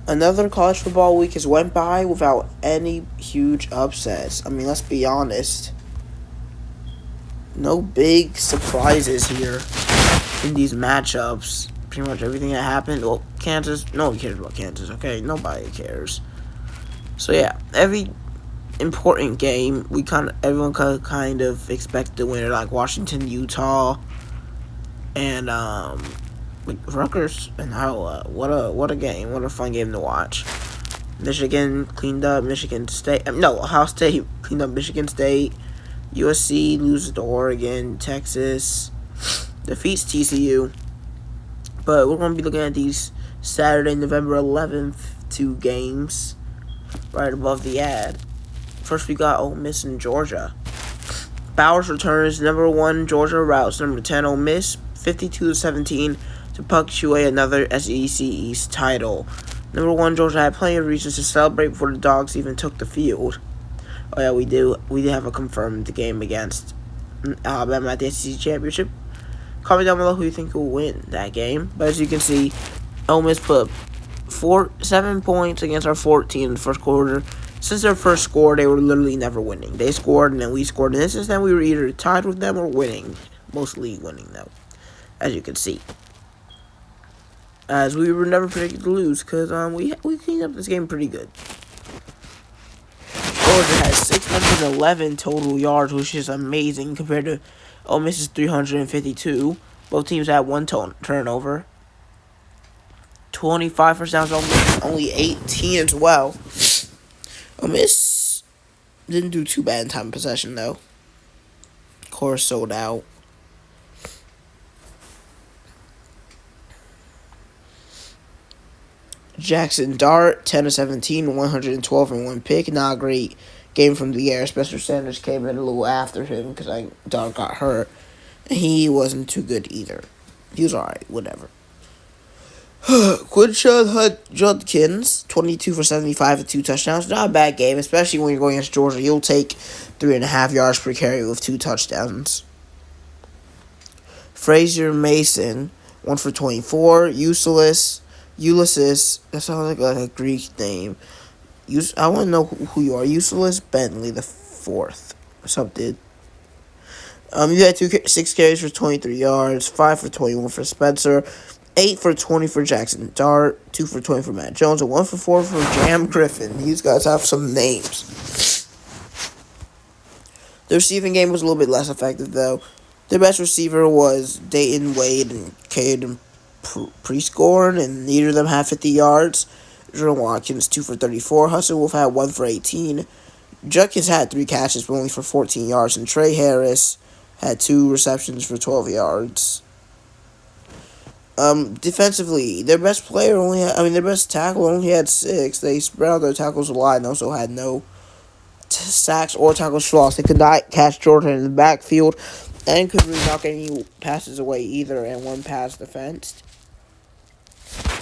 Another college football week has went by without any huge upsets. I mean, let's be honest. No big surprises here in these matchups. Pretty much everything that happened. Well, Kansas. No one cares about Kansas. Okay, nobody cares. So yeah, every important game everyone could kind of expect the winner, like Washington, Utah, and Rutgers and Iowa. What a game! What a fun game to watch. Michigan cleaned up Michigan State. No, Ohio State cleaned up Michigan State. USC loses to Oregon. Texas defeats TCU. But we're going to be looking at these Saturday, November 11th, two games right above the ad. First, we got Ole Miss and Georgia. Bowers returns. Number 1, Georgia routes. Number 10, Ole Miss, 52-17 to punctuate another SEC East title. Number 1, Georgia had plenty of reasons to celebrate before the Dogs even took the field. Oh yeah, we do. We have a confirmed game against Alabama at the SEC Championship. Comment down below who you think will win that game. But as you can see, Ole Miss put 7 points against our 14 in the first quarter. Since their first score, they were literally never winning. They scored and then we scored. And since then, we were either tied with them or winning. Mostly winning, though, as you can see. As we were never predicted to lose, because we cleaned up this game pretty good. Georgia has 611 total yards, which is amazing compared to Ole Miss's 352. Both teams had one turnover. 25 first downs, Ole Miss, only 18 as well. Ole Miss didn't do too bad in time of possession, though. Of course, sold out. Jackson Dart, 10-17, 112 and 1 pick. Not a great game from the air. Spencer Sanders came in a little after him because Dart got hurt. And he wasn't too good either. He was alright, whatever. Quinshon Judkins, 22 for 75 and 2 touchdowns. Not a bad game, especially when you're going against Georgia. You'll take 3.5 yards per carry with 2 touchdowns. Frazier Mason, 1 for 24. Ulysses, that sounds like a Greek name. I want to know who you are. Ulysses Bentley the 4th or something. You had 6 carries for 23 yards, 5 for 21 for Spencer, 8 for 20 for Jackson Dart, 2 for 20 for Matt Jones, and 1 for 4 for Jam Griffin. These guys have some names. The receiving game was a little bit less effective, though. Their best receiver was Dayton Wade and Caden Prescorn, and neither of them had 50 yards. Jerome Watkins, 2 for 34. Hudson Wolf had 1 for 18. Judkins had 3 catches, but only for 14 yards. And Trey Harris had 2 receptions for 12 yards. Defensively, their best tackle only had 6. They spread out their tackles a lot and also had no sacks or tackles for loss. They could not catch Jordan in the backfield and could really not get any passes away either, and 1 pass defensed.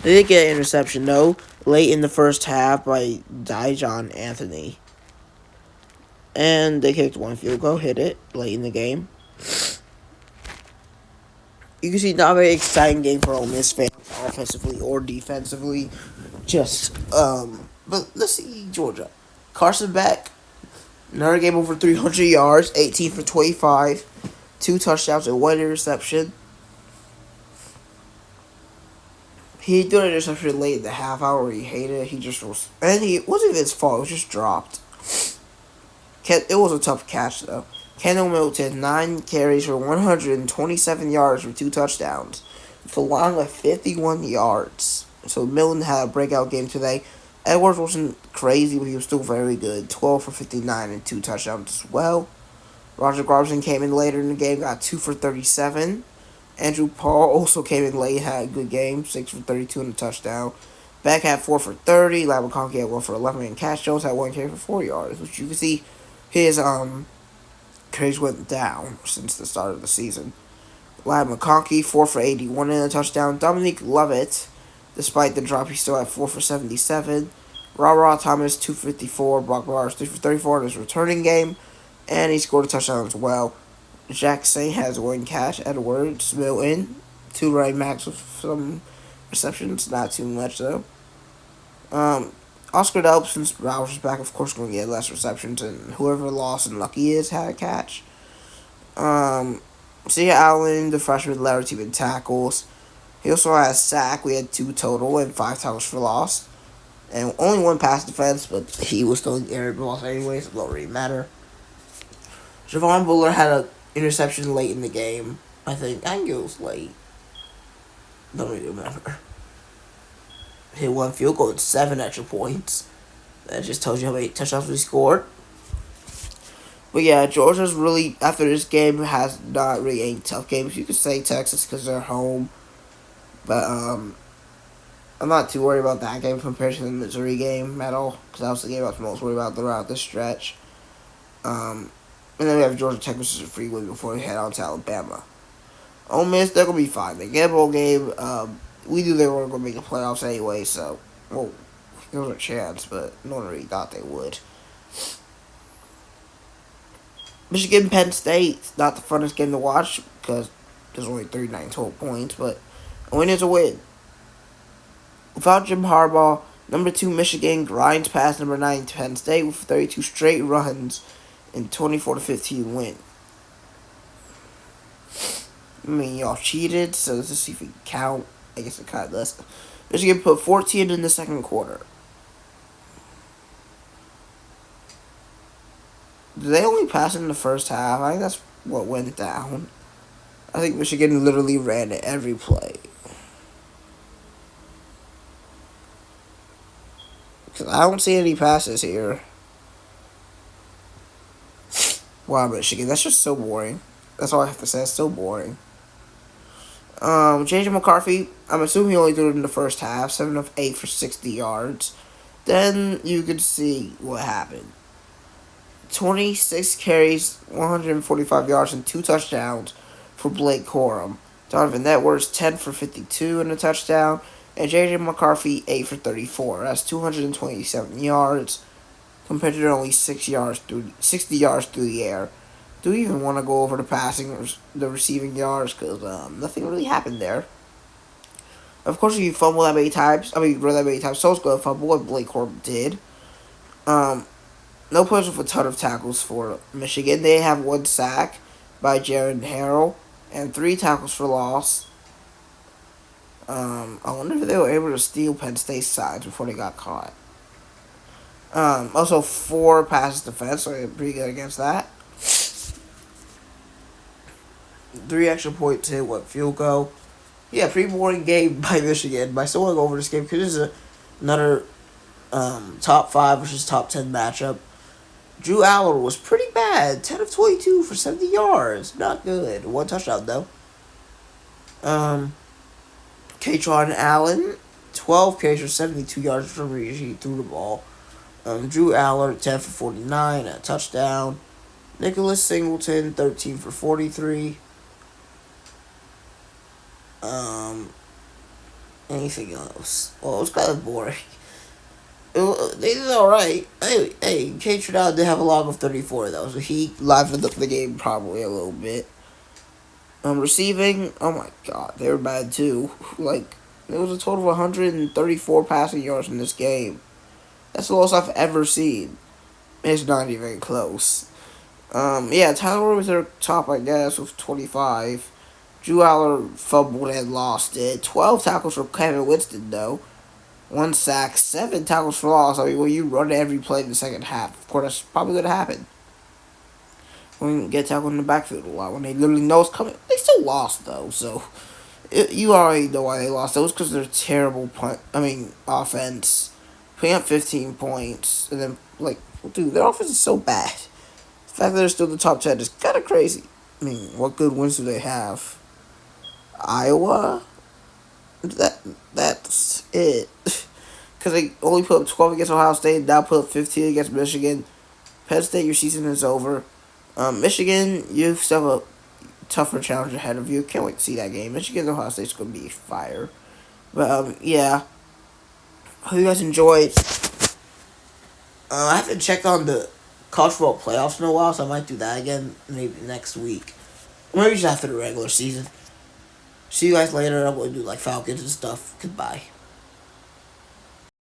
They did get an interception, though, late in the first half by Dijon Anthony. And they kicked 1 field goal, hit it late in the game. You can see not a very exciting game for Ole Miss fans, offensively or defensively. But let's see Georgia. Carson Beck, another game over 300 yards, 18 for 25, 2 touchdowns and 1 interception. He threw an interception late in the half hour. He hated it. It wasn't even his fault. It was just dropped. It was a tough catch, though. Kendall Milton, 9 carries for 127 yards for 2 touchdowns. With a line of 51 yards. So Milton had a breakout game today. Edwards wasn't crazy, but he was still very good. 12 for 59 and 2 touchdowns as well. Roger Garbson came in later in the game, got 2 for 37. Andrew Paul also came in late, had a good game, 6 for 32 and a touchdown. Beck had 4 for 30. Lab McConkey had 1 for 11. And Cash Jones had 1 carry for 4 yards, which you can see his carries went down since the start of the season. Lab McConkey, 4 for 81 and a touchdown. Dominique Lovett, despite the drop, he still had 4 for 77. Ra Thomas, 254. Brock Bowers, 3 for 34 in his returning game. And he scored a touchdown as well. Jackson has 1 catch. Edwards, Milton, 2 running backs with some receptions. Not too much, though. Um, Oscar Delp, since Bowers is back, of course, going to get less receptions, and whoever Lawson Lucky is had a catch. Sia Allen, the freshman, led our team in tackles. He also had a sack. We had 2 total and 5 tackles for loss. And only 1 pass defense, but he was still in air loss anyway, so it don't really matter. Javon Buller had an interception late in the game. I think it was late. Don't really remember. Hit 1 field goal and 7 extra points. That just tells you how many touchdowns we scored. But yeah, Georgia's really, after this game, has not really any tough games. You could say Texas because they're home. But I'm not too worried about that game compared to the Missouri game at all. Because that was the game I was most worried about throughout this stretch. And then we have Georgia Tech, which is a free win before we head on to Alabama. Ole Miss, they're going to be fine. They get a bowl game. We knew they weren't going to make the playoffs anyway, so, well, there was a chance, but no one really thought they would. Michigan, Penn State, not the funnest game to watch because there's only 39 total points, but a win is a win. Without Jim Harbaugh, number 2 Michigan grinds past number 9 Penn State with 32 straight runs and 24-15 win. I mean, y'all cheated, so let's just see if we can count. I guess it kind of does. Michigan put 14 in the second quarter. Did they only pass in the first half? I think that's what went down. I think Michigan literally ran it every play. Because I don't see any passes here. Wow, Michigan, that's just so boring. That's all I have to say. It's so boring. JJ McCarthy, I'm assuming he only threw it in the first half. 7 of 8 for 60 yards. Then you could see what happened. 26 carries, 145 yards, and 2 touchdowns for Blake Corum. Donovan Edwards, 10 for 52 and a touchdown. And J.J. McCarthy, 8 for 34. That's 227 yards compared to only 60 yards through the air. Do you even want to go over the receiving yards? Because nothing really happened there. Of course, if you fumble that many times, run that many times, so's going to fumble, what Blake Corum did. No players with a ton of tackles for Michigan. They have 1 sack by Jaron Harrell and 3 tackles for loss. I wonder if they were able to steal Penn State's sides before they got caught. Also 4 passes defense, so they're pretty good against that. 3 extra points hit, 1 field goal. Yeah, pretty boring game by Michigan. But I still want to go over this game because this is another top 5 versus top 10 matchup. Drew Aller was pretty bad. 10 of 22 for 70 yards. Not good. 1 touchdown, though. Katron Allen, 12 carries for 72 yards from where he threw the ball. Drew Aller, 10 for 49, a touchdown. Nicholas Singleton, 13 for 43. Anything else? Well, it was kind of boring. They did alright. Hey, Katron Allen did have a log of 34, though, so he livened up the game probably a little bit. Receiving, oh my god, they were bad too. Like, there was a total of 134 passing yards in this game. That's the lowest I've ever seen. It's not even close. Tyler was their top, I guess, with 25. Drew Aller fumbled and lost it. 12 tackles for Kevin Winston, though. 1 sack, 7 tackles for loss. I mean, when you run every play in the second half, of course, that's probably going to happen. When you get tackled in the backfield a lot, when they literally know it's coming. They still lost, though, so you already know why they lost. That was because they're terrible offense. Putting up 15 points, and then, dude, their offense is so bad. The fact that they're still in the top 10 is kind of crazy. I mean, what good wins do they have? Iowa? That's it. Because they only put up 12 against Ohio State, now put up 15 against Michigan. Penn State, your season is over. Michigan, you still have a tougher challenge ahead of you. Can't wait to see that game. Michigan and Ohio State's going to be fire. But, yeah. Hope you guys enjoyed. I haven't checked on the college football playoffs in a while, so I might do that again maybe next week. Or maybe just after the regular season. See you guys later. I'm going to do Falcons and stuff. Goodbye.